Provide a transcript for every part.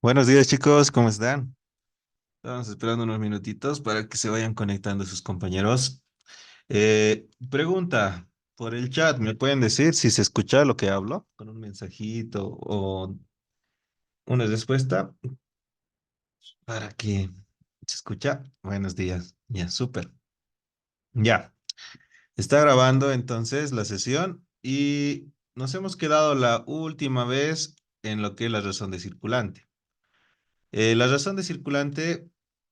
Buenos días, chicos, ¿cómo están? Estamos esperando unos minutitos para que se vayan conectando sus compañeros. Pregunta por el chat, ¿me pueden decir si se escucha lo que hablo? Con un mensajito o una respuesta para que se escucha. Buenos días. Ya, súper. Ya, está grabando entonces la sesión y nos hemos quedado la última vez en lo que es la razón de circulante. La razón de circulante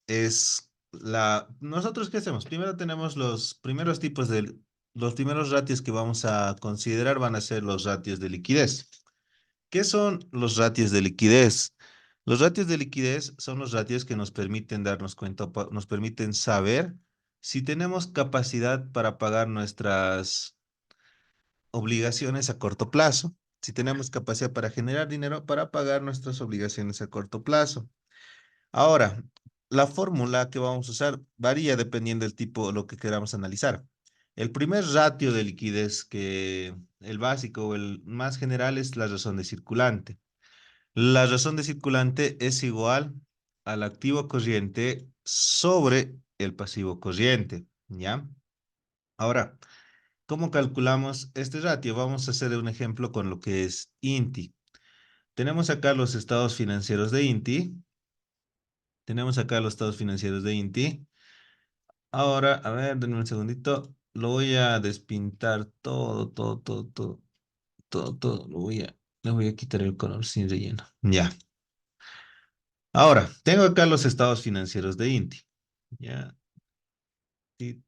es la... ¿Nosotros qué hacemos? Primero tenemos los primeros tipos de... Los primeros ratios que vamos a considerar van a ser los ratios de liquidez. ¿Qué son los ratios de liquidez? Los ratios de liquidez son los ratios que nos permiten darnos cuenta, nos permiten saber si tenemos capacidad para pagar nuestras obligaciones a corto plazo, si tenemos capacidad para generar dinero para pagar nuestras obligaciones a corto plazo. Ahora, la fórmula que vamos a usar varía dependiendo del tipo, lo que queramos analizar. El primer ratio de liquidez, que el básico o el más general, es la razón de circulante. La razón de circulante es igual al activo corriente sobre el pasivo corriente, ¿ya? Ahora, ¿cómo calculamos este ratio? Vamos a hacer un ejemplo con lo que es INTI. Tenemos acá los estados financieros de INTI. Tenemos acá los estados financieros de INTI. Ahora, a ver, denme un segundito. Lo voy a despintar todo. Le voy a quitar el color sin relleno. Ya. Ahora, tengo acá los estados financieros de INTI. Ya.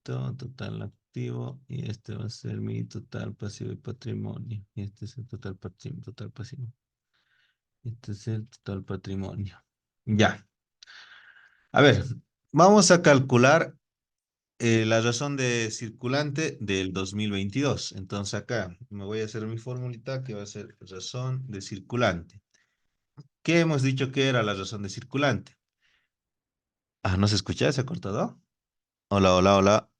Total activo. Y este va a ser mi total pasivo y patrimonio. Y este es el total pasivo. Este es el total patrimonio. Ya. A ver, vamos a calcular la razón de circulante del 2022. Entonces acá me voy a hacer mi formulita que va a ser razón de circulante. ¿Qué hemos dicho que era la razón de circulante? Ah, ¿no se escucha? ¿Se ha cortado? Hola, hola, hola.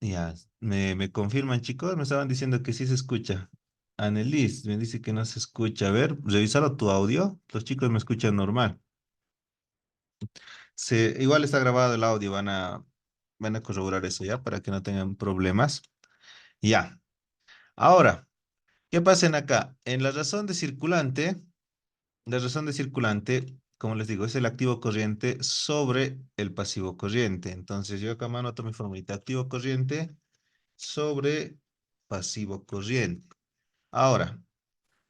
Ya, me confirman, chicos. Me estaban diciendo que sí se escucha. Annelies me dice que no se escucha. A ver, revisalo tu audio. Los chicos me escuchan normal. Igual está grabado el audio. Van a corroborar eso ya para que no tengan problemas. Ya. Ahora. ¿Qué pasa en acá? En la razón de circulante, como les digo, es el activo corriente sobre el pasivo corriente. Entonces yo acá me anoto mi formulita, activo corriente sobre pasivo corriente. Ahora,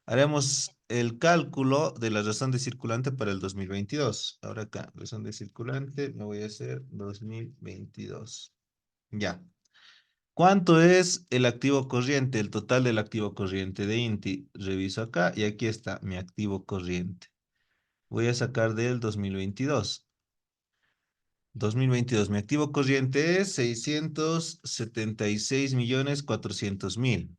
haremos el cálculo de la razón de circulante para el 2022. Ahora acá, razón de circulante, me voy a hacer 2022. Ya. ¿Cuánto es el activo corriente, el total del activo corriente de INTI? Reviso acá y aquí está mi activo corriente. Voy a sacar del 2022. 2022, mi activo corriente es 676.400.000.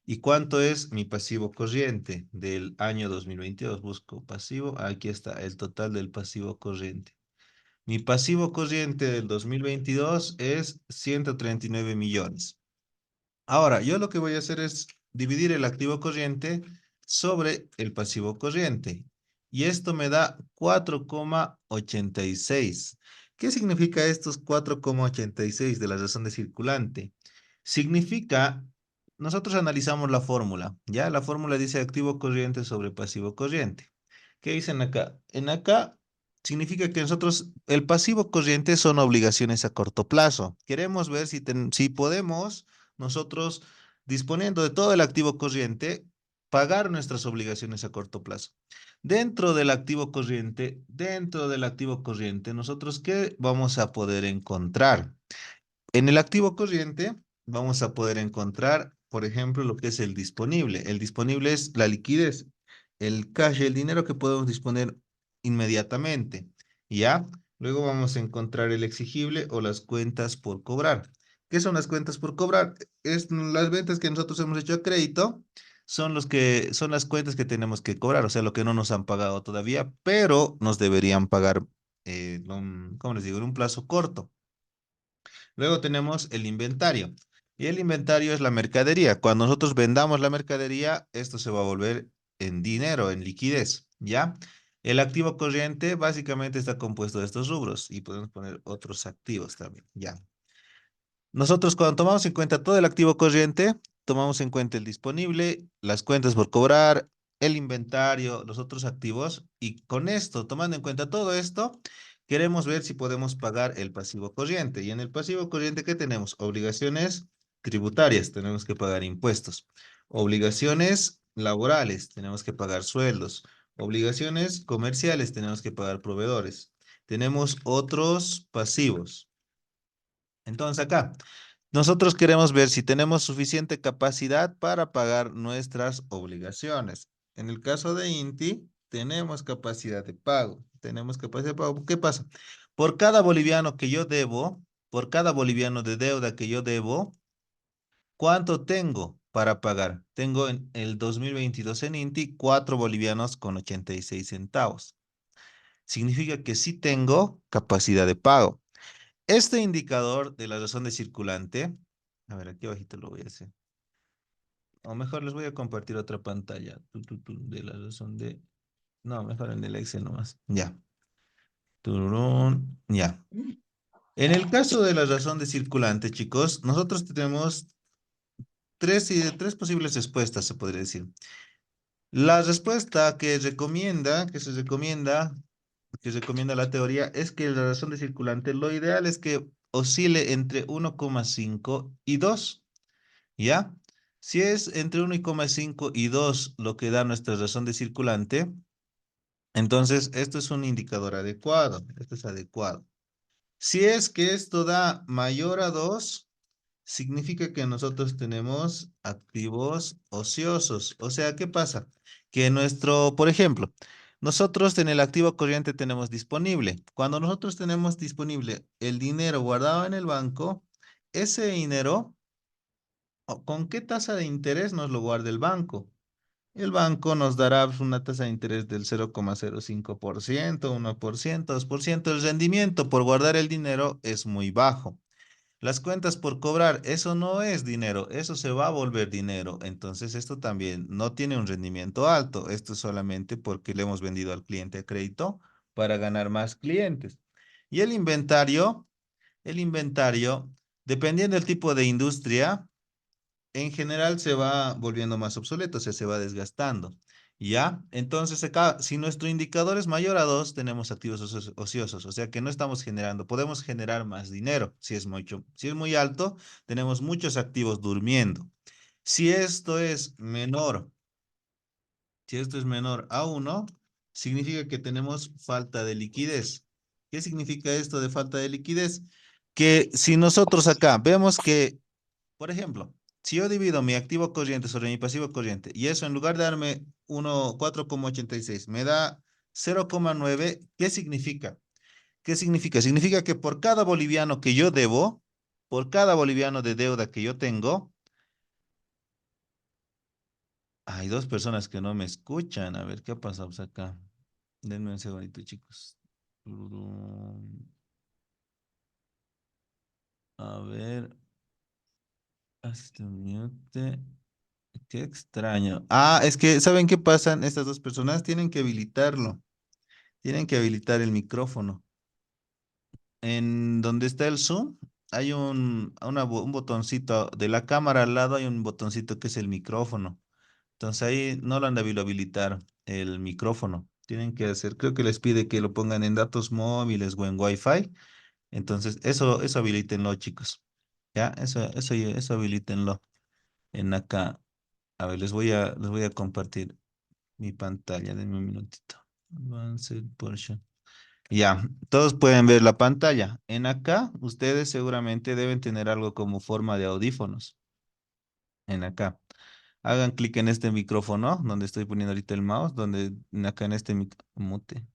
¿Y cuánto es mi pasivo corriente del año 2022? Busco pasivo, aquí está el total del pasivo corriente. Mi pasivo corriente del 2022 es 139 millones. Ahora, yo lo que voy a hacer es dividir el activo corriente sobre el pasivo corriente. Y esto me da 4,86. ¿Qué significa estos 4,86 de la razón de circulante? Significa, nosotros analizamos la fórmula, ¿ya? La fórmula dice activo corriente sobre pasivo corriente. ¿Qué dicen acá? En acá significa que nosotros, el pasivo corriente son obligaciones a corto plazo. Queremos ver si podemos nosotros, disponiendo de todo el activo corriente, pagar nuestras obligaciones a corto plazo. Dentro del activo corriente, nosotros, ¿qué vamos a poder encontrar? En el activo corriente vamos a poder encontrar, por ejemplo, lo que es el disponible. El disponible es la liquidez, el cash, el dinero que podemos disponer inmediatamente. ¿Ya? Luego vamos a encontrar el exigible o las cuentas por cobrar. ¿Qué son las cuentas por cobrar? Es las ventas que nosotros hemos hecho a crédito, son las cuentas que tenemos que cobrar, o sea, lo que no nos han pagado todavía, pero nos deberían pagar, ¿cómo les digo? En un plazo corto. Luego tenemos el inventario. Y el inventario es la mercadería. Cuando nosotros vendamos la mercadería, esto se va a volver. en dinero, en liquidez, ¿ya? El activo corriente básicamente está compuesto de estos rubros y podemos poner otros activos también, ¿ya? Nosotros cuando tomamos en cuenta todo el activo corriente, tomamos en cuenta el disponible, las cuentas por cobrar, el inventario, los otros activos y con esto, tomando en cuenta todo esto, queremos ver si podemos pagar el pasivo corriente. Y en el pasivo corriente, ¿qué tenemos? Obligaciones tributarias, tenemos que pagar impuestos. Obligaciones laborales, tenemos que pagar sueldos. Obligaciones comerciales, tenemos que pagar proveedores. Tenemos otros pasivos. Entonces acá, nosotros queremos ver si tenemos suficiente capacidad para pagar nuestras obligaciones. En el caso de Inti, tenemos capacidad de pago. Tenemos capacidad de pago. ¿Qué pasa? Por cada boliviano que yo debo, por cada boliviano de deuda que yo debo, ¿cuánto tengo para pagar? Tengo en el 2022 en Inti 4 bolivianos con 86 centavos. Significa que sí tengo capacidad de pago. Este indicador de la razón de circulante, a ver, aquí abajito lo voy a hacer. O mejor les voy a compartir otra pantalla. De la razón de... No, mejor en el Excel nomás. Ya. Tururún, ya. En el caso de la razón de circulante, chicos, nosotros tenemos tres posibles respuestas, se podría decir. La respuesta que recomienda la teoría, es que la razón de circulante, lo ideal es que oscile entre 1,5 y 2. ¿Ya? Si es entre 1,5 y 2 lo que da nuestra razón de circulante, entonces esto es un indicador adecuado. Esto es adecuado. Si es que esto da mayor a 2, significa que nosotros tenemos activos ociosos. O sea, ¿qué pasa? Que por ejemplo, nosotros en el activo corriente tenemos disponible. Cuando nosotros tenemos disponible el dinero guardado en el banco, ese dinero, ¿con qué tasa de interés nos lo guarda el banco? El banco nos dará pues, una tasa de interés del 0,05%, 1%, 2%. El rendimiento por guardar el dinero es muy bajo. Las cuentas por cobrar, eso no es dinero, eso se va a volver dinero. Entonces, esto también no tiene un rendimiento alto. Esto es solamente porque le hemos vendido al cliente a crédito para ganar más clientes. Y el inventario, dependiendo del tipo de industria, en general se va volviendo más obsoleto, o sea, se va desgastando. ¿Ya? Entonces, acá, si nuestro indicador es mayor a 2, tenemos activos ociosos, o sea que no estamos generando, podemos generar más dinero. Si es muy alto, tenemos muchos activos durmiendo. Si esto es menor, si esto es menor a 1, significa que tenemos falta de liquidez. ¿Qué significa esto de falta de liquidez? Que si nosotros acá vemos que, por ejemplo, si yo divido mi activo corriente sobre mi pasivo corriente y eso en lugar de darme 4,86 me da 0,9, ¿qué significa? ¿Qué significa? Significa que por cada boliviano que yo debo, por cada boliviano de deuda que yo tengo, hay dos personas que no me escuchan. A ver, ¿qué ha pasado pues, acá? Denme un segundito, chicos. Tururum. A ver, hasta mute. Qué extraño. Ah, es que, ¿saben qué pasan? Estas dos personas tienen que habilitarlo. Tienen que habilitar el micrófono. En donde está el Zoom, hay un botoncito de la cámara al lado, hay un botoncito que es el micrófono. Entonces ahí no lo han debido habilitar el micrófono. Tienen que hacer, creo que les pide que lo pongan en datos móviles o en Wi-Fi. Entonces, eso habilítenlo, chicos. Ya, eso habilítenlo en acá. A ver, les voy a compartir mi pantalla. Denme un minutito. Advanced portion. Ya, todos pueden ver la pantalla. En acá, ustedes seguramente deben tener algo como forma de audífonos. En acá. Hagan clic en este micrófono, donde estoy poniendo ahorita el mouse, acá en este mute.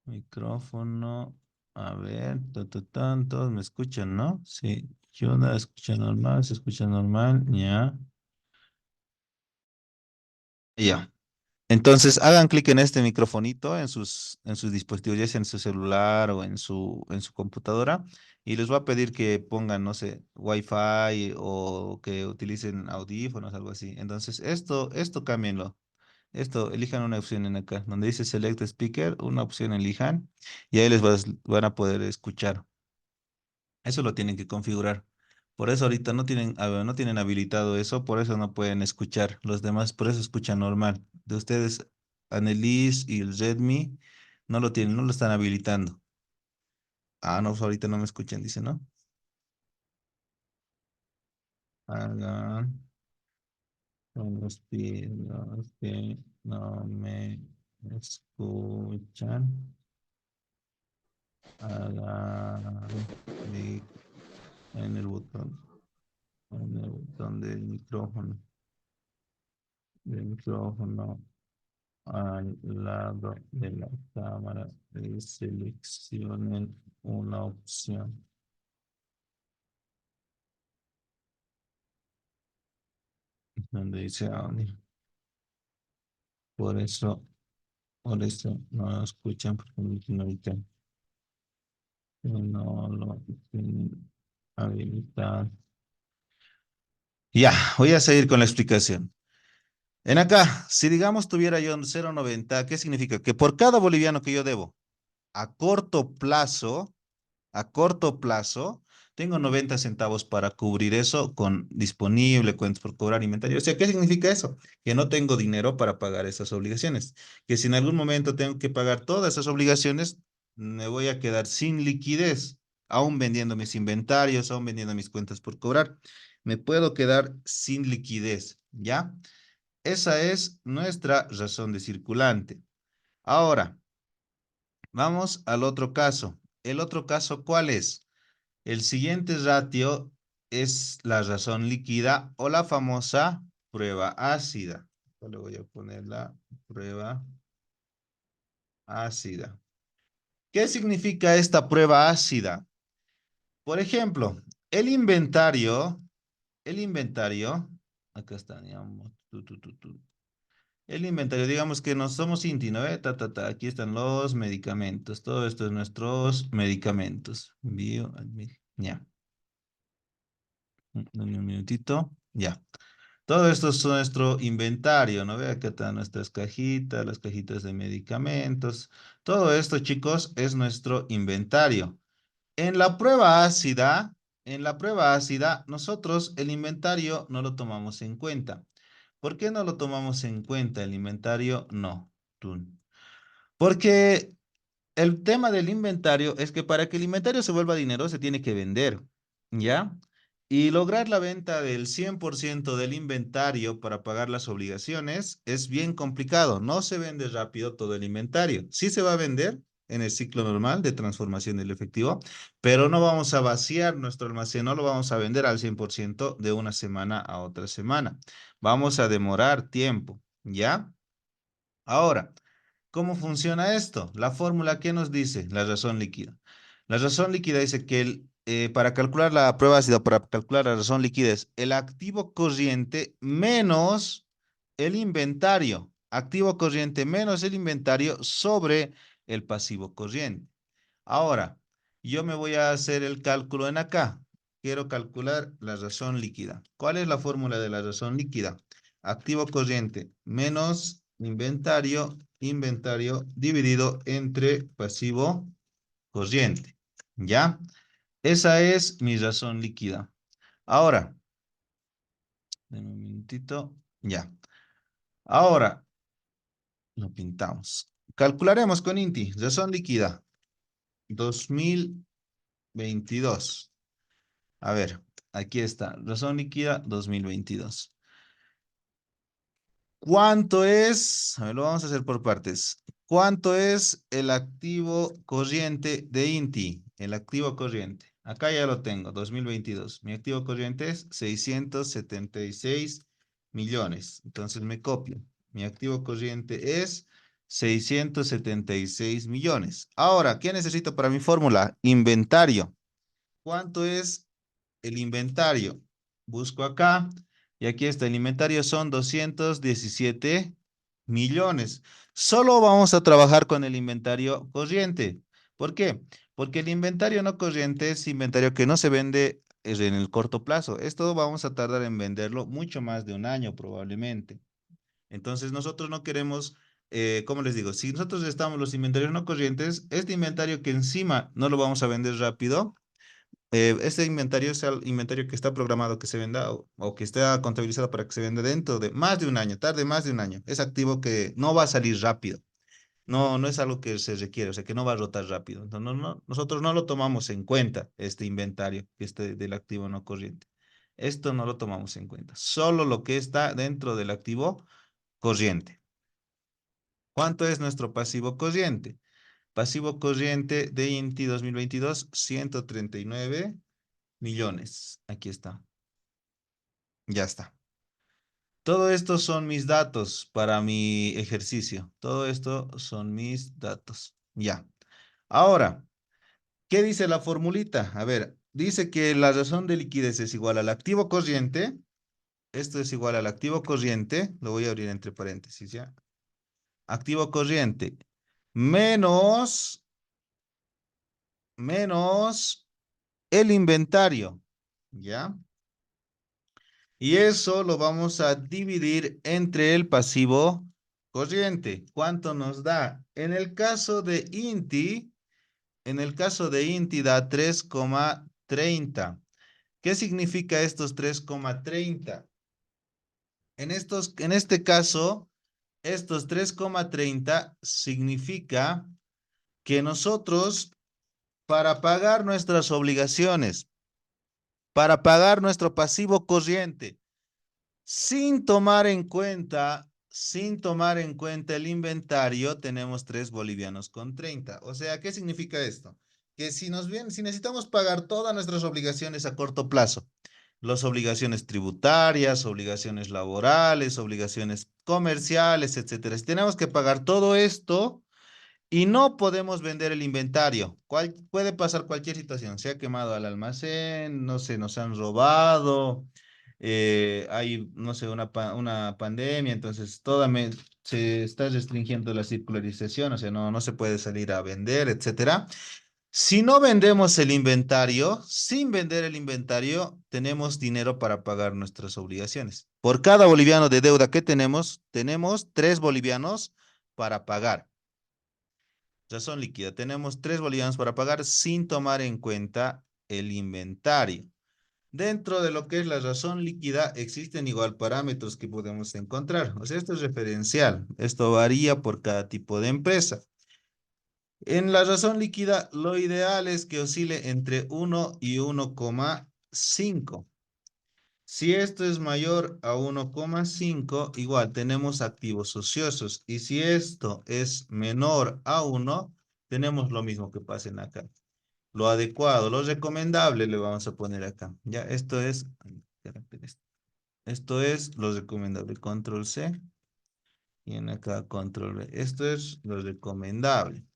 Micrófono. A ver, todos me escuchan, ¿no? Sí, yo no escucho normal, se escucha normal, ya. Ya. Entonces, hagan clic en este microfonito en sus dispositivos, ya sea en su celular o en su computadora, y les va a pedir que pongan, no sé, Wi-Fi o que utilicen audífonos, algo así. Entonces, esto cámbienlo. Esto, elijan una opción en acá, donde dice Select Speaker, una opción elijan y ahí van a poder escuchar. Eso lo tienen que configurar. Por eso ahorita no tienen habilitado eso, por eso no pueden escuchar. Los demás, por eso escuchan normal. De ustedes, Annelies y el Redmi, no lo tienen, no lo están habilitando. Ah, no, pues ahorita no me escuchan, dice, ¿no? Hagan con los que no me escuchan. Hagan clic en el botón, del micrófono al lado de la cámara y seleccionen una opción donde dice audio. Por eso, por eso no lo escuchan porque no tienen ahorita. No lo tienen habilitado. Ya, voy a seguir con la explicación. En acá, si digamos tuviera yo 0,90, ¿qué significa? Que por cada boliviano que yo debo a corto plazo, a corto plazo, tengo 90 centavos para cubrir eso con disponible, cuentas por cobrar, inventario. O sea, ¿qué significa eso? Que no tengo dinero para pagar esas obligaciones. Que si en algún momento tengo que pagar todas esas obligaciones, me voy a quedar sin liquidez, aún vendiendo mis inventarios, aún vendiendo mis cuentas por cobrar. Me puedo quedar sin liquidez, ¿ya? Esa es nuestra razón de circulante. Ahora, vamos al otro caso. ¿El otro caso cuál es? El siguiente ratio es la razón líquida o la famosa prueba ácida. Yo le voy a poner la prueba ácida. ¿Qué significa esta prueba ácida? Por ejemplo, el inventario, acá está, digamos, el inventario, digamos que no somos Inti, ¿no? Aquí están los medicamentos. Todo esto es nuestros medicamentos. Ya. Dame un minutito. Ya. Todo esto es nuestro inventario, ¿no? Ve, acá están nuestras cajitas, las cajitas de medicamentos. Todo esto, chicos, es nuestro inventario. En la prueba ácida, nosotros el inventario no lo tomamos en cuenta. ¿Por qué no lo tomamos en cuenta el inventario? No. Porque el tema del inventario es que para que el inventario se vuelva dinero se tiene que vender, ¿ya? Y lograr la venta del 100% del inventario para pagar las obligaciones es bien complicado. No se vende rápido todo el inventario. Sí se va a vender en el ciclo normal de transformación del efectivo, pero no vamos a vaciar nuestro almacén, no lo vamos a vender al 100% de una semana a otra semana. Vamos a demorar tiempo, ¿ya? Ahora, ¿cómo funciona esto? La fórmula, ¿qué nos dice? La razón líquida. La razón líquida dice que para calcular la prueba ácida, para calcular la razón líquida es el activo corriente menos el inventario. Activo corriente menos el inventario sobre el pasivo corriente. Ahora, yo me voy a hacer el cálculo en acá. Quiero calcular la razón líquida. ¿Cuál es la fórmula de la razón líquida? Activo corriente menos inventario dividido entre pasivo corriente. ¿Ya? Esa es mi razón líquida. Ahora, denme un minutito. Ya. Ahora, lo pintamos. Calcularemos con INTI. Razón líquida. 2022. A ver, aquí está. Razón líquida 2022. ¿Cuánto es? A ver, lo vamos a hacer por partes. ¿Cuánto es el activo corriente de INTI? El activo corriente. Acá ya lo tengo, 2022. Mi activo corriente es 676 millones. Entonces me copio. Mi activo corriente es 676 millones. Ahora, ¿qué necesito para mi fórmula? Inventario. ¿Cuánto es el inventario? Busco acá y aquí está. El inventario son 217 millones. Solo vamos a trabajar con el inventario corriente. ¿Por qué? Porque el inventario no corriente es inventario que no se vende en el corto plazo. Esto vamos a tardar en venderlo mucho más de un año probablemente. Entonces nosotros no queremos, ¿cómo les digo? Si nosotros estamos los inventarios no corrientes, este inventario que encima no lo vamos a vender rápido, este inventario es el inventario que está programado que se venda o que esté contabilizado para que se venda dentro de más de un año, tarde más de un año. Es activo que no va a salir rápido. No, no es algo que se requiere, o sea, que no va a rotar rápido. Entonces, nosotros no lo tomamos en cuenta, este inventario, este del activo no corriente. Esto no lo tomamos en cuenta. Solo lo que está dentro del activo corriente. ¿Cuánto es nuestro pasivo corriente? Pasivo corriente de INTI 2022, 139 millones. Aquí está. Ya está. Todo esto son mis datos para mi ejercicio. Todo esto son mis datos. Ya. Ahora, ¿qué dice la formulita? A ver, dice que la razón de liquidez es igual al activo corriente. Esto es igual al activo corriente. Lo voy a abrir entre paréntesis, ¿ya? Activo corriente menos, menos el inventario, ¿ya? Y eso lo vamos a dividir entre el pasivo corriente. ¿Cuánto nos da? En el caso de INTI da 3,30. ¿Qué significa estos 3,30? En este caso, estos 3,30 significa que nosotros, para pagar nuestras obligaciones, para pagar nuestro pasivo corriente, sin tomar en cuenta el inventario, tenemos 3 bolivianos con 30. O sea, ¿qué significa esto? Que si necesitamos pagar todas nuestras obligaciones a corto plazo, las obligaciones tributarias, obligaciones laborales, obligaciones comerciales, etcétera. Si tenemos que pagar todo esto y no podemos vender el inventario, puede pasar cualquier situación, se ha quemado el almacén, no sé, nos han robado, hay, no sé, una pandemia, entonces se está restringiendo la circularización, o sea, no se puede salir a vender, etcétera. Si no vendemos el inventario, sin vender el inventario, tenemos dinero para pagar nuestras obligaciones. Por cada boliviano de deuda que tenemos 3 bolivianos para pagar. Razón líquida, tenemos 3 bolivianos para pagar sin tomar en cuenta el inventario. Dentro de lo que es la razón líquida, existen igual parámetros que podemos encontrar. O sea, esto es referencial. Esto varía por cada tipo de empresa. En la razón líquida, lo ideal es que oscile entre 1 y 1,5. Si esto es mayor a 1,5, igual tenemos activos ociosos. Y si esto es menor a 1, tenemos lo mismo que pasen acá. Lo adecuado, lo recomendable le vamos a poner acá. Ya, esto es lo recomendable. Control C. Y en acá control V. Esto es lo recomendable.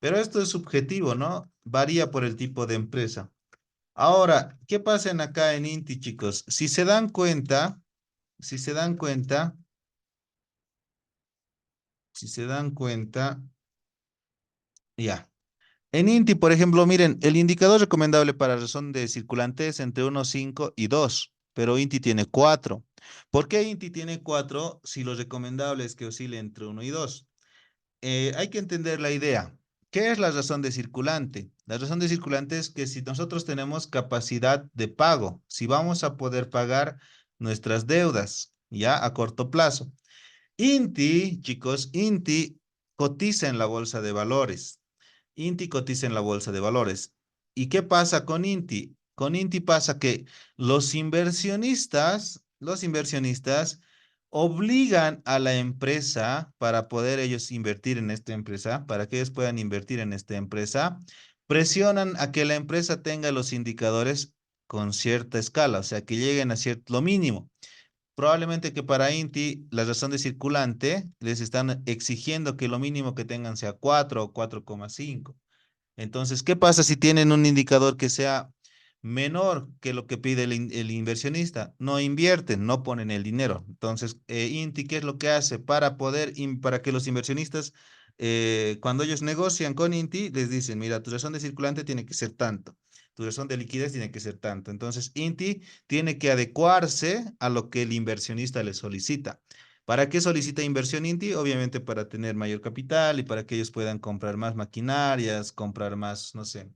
Pero esto es subjetivo, ¿no? Varía por el tipo de empresa. Ahora, ¿qué pasa acá en INTI, chicos? Si se dan cuenta, si se dan cuenta, ya. En INTI, por ejemplo, miren, el indicador recomendable para razón de circulante es entre 1,5 y 2, pero INTI tiene 4. ¿Por qué INTI tiene 4 si lo recomendable es que oscile entre 1 y 2? Hay que entender la idea. ¿Qué es la razón de circulante? La razón de circulante es que si nosotros tenemos capacidad de pago, si vamos a poder pagar nuestras deudas ya a corto plazo. INTI, chicos, INTI cotiza en la bolsa de valores. INTI cotiza en la bolsa de valores. ¿Y qué pasa con INTI? Con INTI pasa que los inversionistas obligan a la empresa para poder ellos invertir en esta empresa, para que ellos puedan invertir en esta empresa, presionan a que la empresa tenga los indicadores con cierta escala, o sea, que lleguen a cierto, lo mínimo. Probablemente que para INTI, la razón de circulante, les están exigiendo que lo mínimo que tengan sea 4 o 4,5. Entonces, ¿qué pasa si tienen un indicador que sea menor que lo que pide el inversionista? No invierten, no ponen el dinero. Entonces, INTI, ¿qué es lo que hace para que los inversionistas, cuando ellos negocian con INTI, les dicen, mira, tu razón de circulante tiene que ser tanto, tu razón de liquidez tiene que ser tanto. Entonces, INTI tiene que adecuarse a lo que el inversionista le solicita. ¿Para qué solicita inversión INTI? Obviamente para tener mayor capital y para que ellos puedan comprar más maquinarias, comprar más, no sé,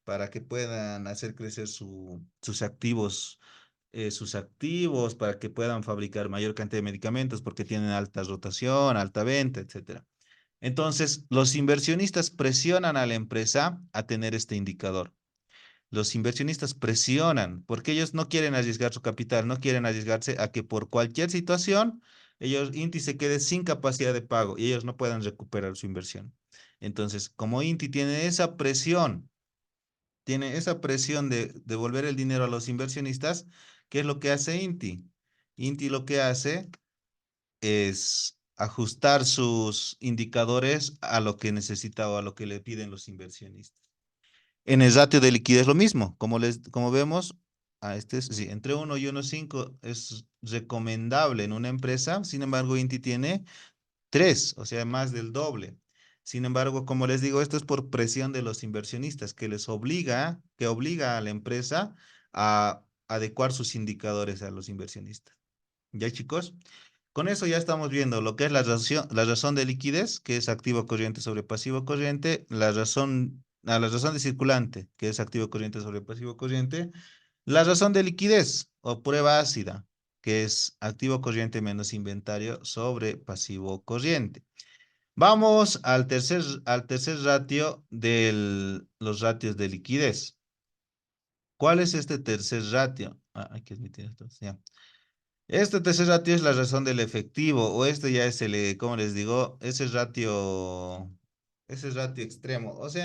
para que puedan hacer crecer sus activos, para que puedan fabricar mayor cantidad de medicamentos porque tienen alta rotación, alta venta, etcétera. Entonces, los inversionistas presionan a la empresa a tener este indicador. Los inversionistas presionan porque ellos no quieren arriesgar su capital, no quieren arriesgarse a que por cualquier situación Inti se quede sin capacidad de pago y ellos no puedan recuperar su inversión. Entonces, como Inti tiene esa presión de devolver el dinero a los inversionistas, ¿qué es lo que hace Inti? Inti lo que hace es ajustar sus indicadores a lo que necesita o a lo que le piden los inversionistas. En el ratio de liquidez lo mismo, como vemos, sí, entre 1 y 1,5 es recomendable en una empresa, sin embargo, Inti tiene 3, o sea, más del doble. Sin embargo, como les digo, esto es por presión de los inversionistas, que obliga a la empresa a adecuar sus indicadores a los inversionistas. ¿Ya, chicos? Con eso ya estamos viendo lo que es la razón de liquidez, que es activo corriente sobre pasivo corriente, la razón de circulante, que es activo corriente sobre pasivo corriente, la razón de liquidez o prueba ácida, que es activo corriente menos inventario sobre pasivo corriente. Vamos al tercer ratio de los ratios de liquidez. ¿Cuál es este tercer ratio? Hay que admitir esto. Ya. Este tercer ratio es la razón del efectivo, o este ya es como les digo, ese ratio extremo. O sea,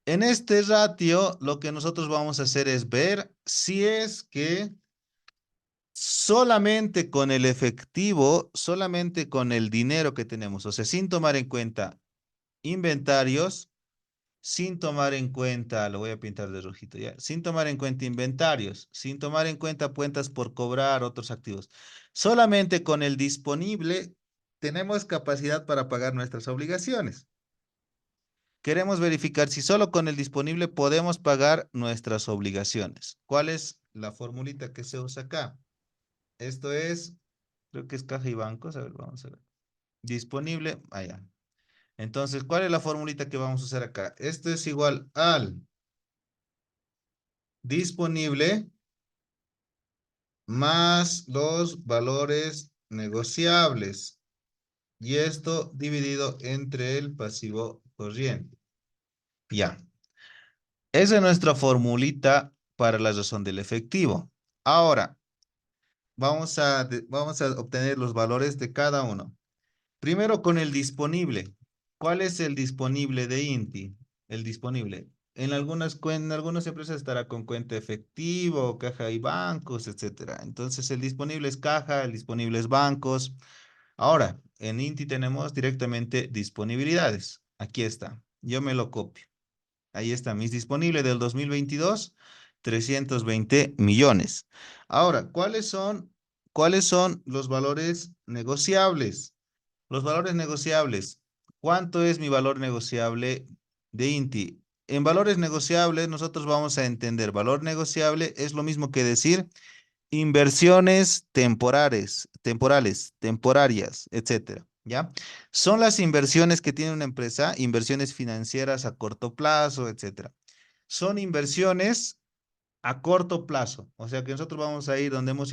en este ratio, lo que nosotros vamos a hacer es ver si es que solamente con el efectivo, solamente con el dinero que tenemos, o sea, sin tomar en cuenta inventarios, sin tomar en cuenta, lo voy a pintar de rojito ya, sin tomar en cuenta inventarios, sin tomar en cuenta cuentas por cobrar, otros activos. Solamente con el disponible tenemos capacidad para pagar nuestras obligaciones. Queremos verificar si solo con el disponible podemos pagar nuestras obligaciones. ¿Cuál es la formulita que se usa acá? Esto es, creo que es caja y bancos. A ver, vamos a ver. Disponible, allá. Entonces, ¿cuál es la formulita que vamos a usar acá? Esto es igual al disponible más los valores negociables. Y esto dividido entre el pasivo corriente. Ya. Esa es nuestra formulita para la razón del efectivo. Ahora, vamos a obtener los valores de cada uno. Primero con el disponible. ¿Cuál es el disponible de INTI? El disponible. En algunas empresas estará con cuenta efectivo, caja y bancos, etcétera. Entonces el disponible es caja, el disponible es bancos. Ahora, en INTI tenemos directamente disponibilidades. Aquí está. Yo me lo copio. Ahí está, mis disponibles del 2022, 320 millones. Ahora, ¿cuáles son los valores negociables? Los valores negociables. ¿Cuánto es mi valor negociable de INTI? En valores negociables, nosotros vamos a entender, valor negociable es lo mismo que decir inversiones temporarias, etcétera, ¿ya? Son las inversiones que tiene una empresa, inversiones financieras a corto plazo, etcétera. Son inversiones a corto plazo, o sea que nosotros vamos a ir donde hemos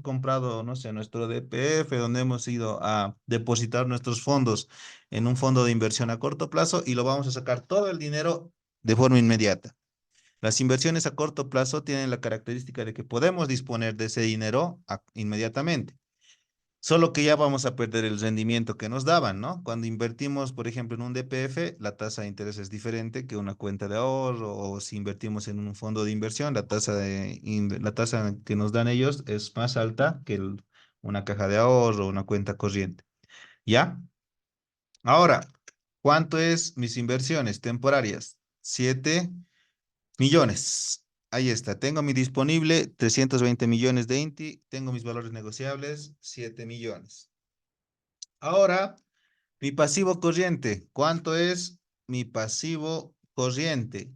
comprado, no sé, nuestro DPF, donde hemos ido a depositar nuestros fondos en un fondo de inversión a corto plazo y lo vamos a sacar todo el dinero de forma inmediata. Las inversiones a corto plazo tienen la característica de que podemos disponer de ese dinero inmediatamente, solo que ya vamos a perder el rendimiento que nos daban, ¿no? Cuando invertimos, por ejemplo, en un DPF, la tasa de interés es diferente que una cuenta de ahorro, o si invertimos en un fondo de inversión, la tasa que nos dan ellos es más alta que una caja de ahorro o una cuenta corriente. ¿Ya? Ahora, ¿cuánto es mis inversiones temporarias? 7 millones. Ahí está. Tengo mi disponible 320 millones de INTI. Tengo mis valores negociables 7 millones. Ahora, mi pasivo corriente. ¿Cuánto es mi pasivo corriente?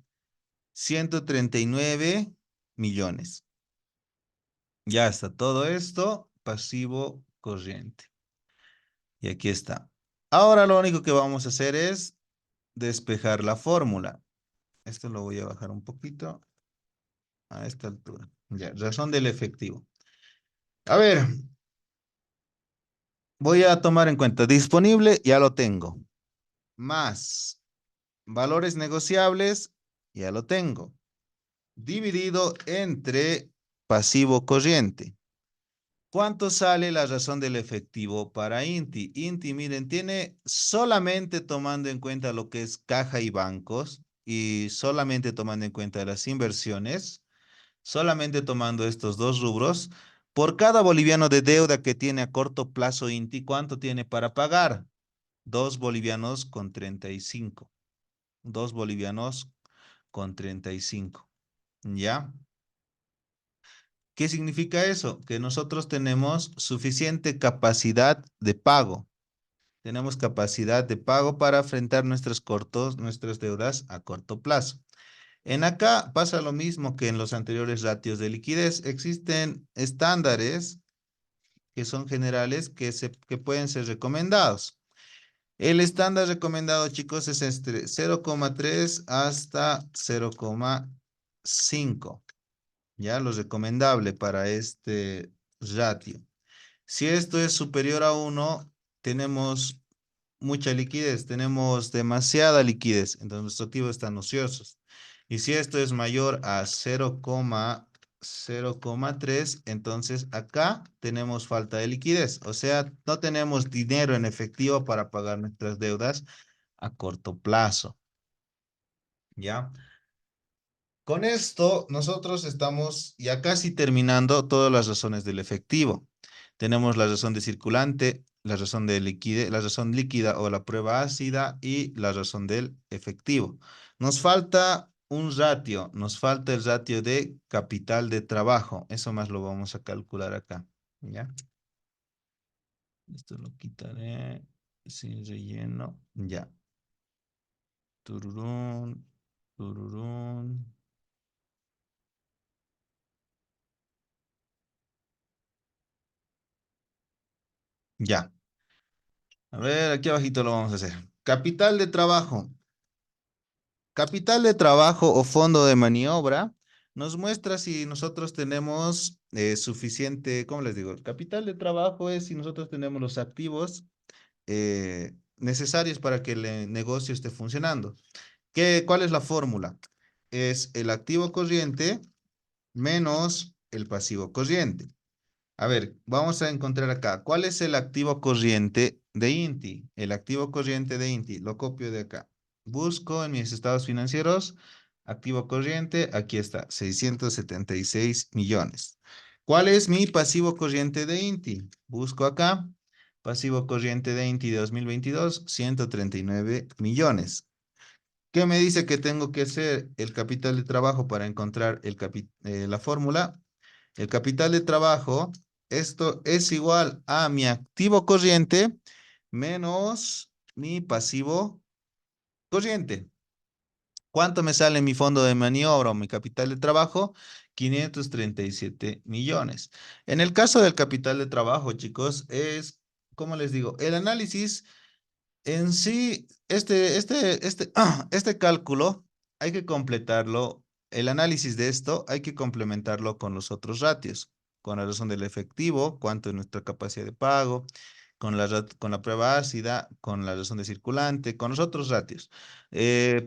139 millones. Ya está todo esto, pasivo corriente. Y aquí está. Ahora lo único que vamos a hacer es despejar la fórmula. Esto lo voy a bajar un poquito a esta altura. Ya, razón del efectivo. A ver, voy a tomar en cuenta disponible, ya lo tengo. Más valores negociables, ya lo tengo. Dividido entre pasivo corriente. ¿Cuánto sale la razón del efectivo para Inti? Inti, miren, tiene solamente tomando en cuenta lo que es caja y bancos y solamente tomando en cuenta las inversiones, solamente tomando estos dos rubros, por cada boliviano de deuda que tiene a corto plazo Inti, ¿cuánto tiene para pagar? 2 bolivianos con 35. 2 bolivianos con 35. ¿Ya? ¿Qué significa eso? Que nosotros tenemos suficiente capacidad de pago. Tenemos capacidad de pago para enfrentar nuestras deudas a corto plazo. En acá pasa lo mismo que en los anteriores ratios de liquidez. Existen estándares que son generales que pueden ser recomendados. El estándar recomendado, chicos, es entre 0,3 hasta 0,5. Ya lo recomendable para este ratio. Si esto es superior a 1, tenemos mucha liquidez, tenemos demasiada liquidez, entonces nuestros activos están ociosos. Y si esto es mayor a 0,3, entonces acá tenemos falta de liquidez, o sea, no tenemos dinero en efectivo para pagar nuestras deudas a corto plazo. ¿Ya? Con esto, nosotros estamos ya casi terminando todas las razones del efectivo. Tenemos la razón de circulante, la razón de liquidez, la razón líquida o la prueba ácida y la razón del efectivo. Nos falta un ratio, nos falta el ratio de capital de trabajo. Eso más lo vamos a calcular acá. ¿Ya? Esto lo quitaré sin relleno. Ya. Tururún, tururún. Ya. A ver, aquí abajito lo vamos a hacer. Capital de trabajo. Capital de trabajo o fondo de maniobra nos muestra si nosotros tenemos suficiente, ¿cómo les digo? El capital de trabajo es si nosotros tenemos los activos necesarios para que el negocio esté funcionando. ¿Cuál es la fórmula? Es el activo corriente menos el pasivo corriente. A ver, vamos a encontrar acá. ¿Cuál es el activo corriente de Inti? El activo corriente de Inti. Lo copio de acá. Busco en mis estados financieros. Activo corriente. Aquí está. 676 millones. ¿Cuál es mi pasivo corriente de Inti? Busco acá. Pasivo corriente de Inti de 2022. 139 millones. ¿Qué me dice que tengo que hacer el capital de trabajo para encontrar la fórmula? El capital de trabajo, esto es igual a mi activo corriente menos mi pasivo corriente. ¿Cuánto me sale mi fondo de maniobra o mi capital de trabajo? 537 millones. En el caso del capital de trabajo, chicos, como les digo, el análisis en sí, este cálculo hay que completarlo, el análisis de esto hay que complementarlo con los otros ratios, con la razón del efectivo, cuánto es nuestra capacidad de pago, con la prueba ácida, con la razón de circulante, con los otros ratios.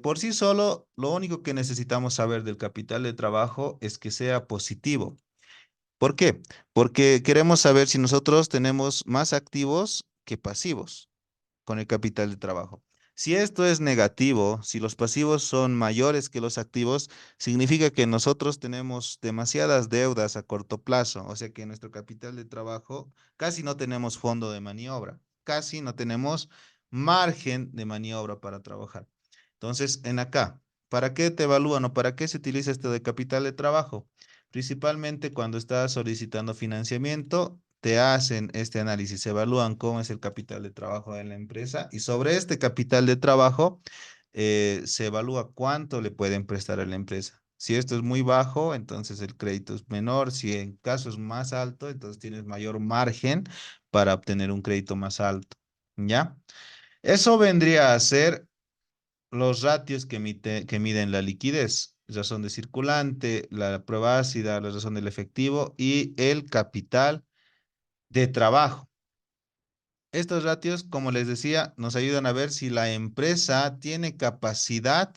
Por sí solo, lo único que necesitamos saber del capital de trabajo es que sea positivo. ¿Por qué? Porque queremos saber si nosotros tenemos más activos que pasivos con el capital de trabajo. Si esto es negativo, si los pasivos son mayores que los activos, significa que nosotros tenemos demasiadas deudas a corto plazo, o sea que nuestro capital de trabajo casi no tenemos fondo de maniobra, casi no tenemos margen de maniobra para trabajar. Entonces, en acá, ¿para qué te evalúan o para qué se utiliza esto de capital de trabajo? Principalmente cuando estás solicitando financiamiento, te hacen este análisis, se evalúan cómo es el capital de trabajo de la empresa y sobre este capital de trabajo se evalúa cuánto le pueden prestar a la empresa. Si esto es muy bajo, entonces el crédito es menor. Si en caso es más alto, entonces tienes mayor margen para obtener un crédito más alto. ¿Ya? Eso vendría a ser los ratios que miden la liquidez, razón de circulante, la prueba ácida, la razón del efectivo y el capital de trabajo. Estos ratios, como les decía, nos ayudan a ver si la empresa tiene capacidad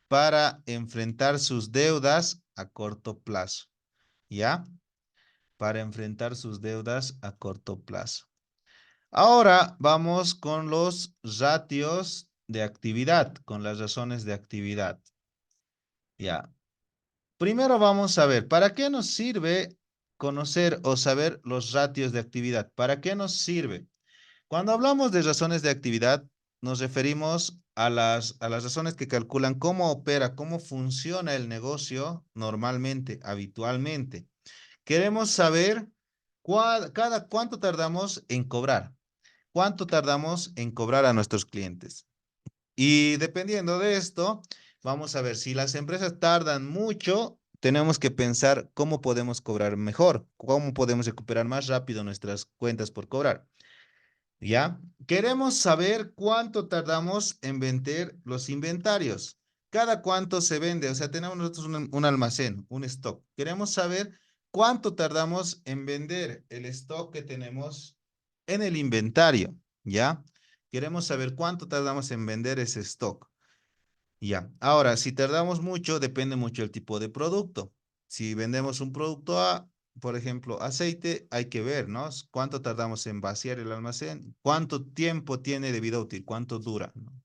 para enfrentar sus deudas a corto plazo, ¿ya? Para enfrentar sus deudas a corto plazo. Ahora vamos con los ratios de actividad, con las razones de actividad, ¿ya? Primero vamos a ver, ¿para qué nos sirve conocer o saber los ratios de actividad? ¿Para qué nos sirve? Cuando hablamos de razones de actividad, nos referimos a las razones que calculan cómo opera, cómo funciona el negocio normalmente, habitualmente. Queremos saber cada cuánto tardamos en cobrar, cuánto tardamos en cobrar a nuestros clientes. Y dependiendo de esto, vamos a ver si las empresas tardan mucho, tenemos que pensar cómo podemos cobrar mejor, cómo podemos recuperar más rápido nuestras cuentas por cobrar. ¿Ya? Queremos saber cuánto tardamos en vender los inventarios. Cada cuánto se vende, o sea, tenemos nosotros un almacén, un stock. Queremos saber cuánto tardamos en vender el stock que tenemos en el inventario, ¿ya? Queremos saber cuánto tardamos en vender ese stock. Ya. Ahora, si tardamos mucho, depende mucho del tipo de producto. Si vendemos un producto A, por ejemplo, aceite, hay que ver, ¿no? ¿Cuánto tardamos en vaciar el almacén? ¿Cuánto tiempo tiene de vida útil? ¿Cuánto dura? ¿No?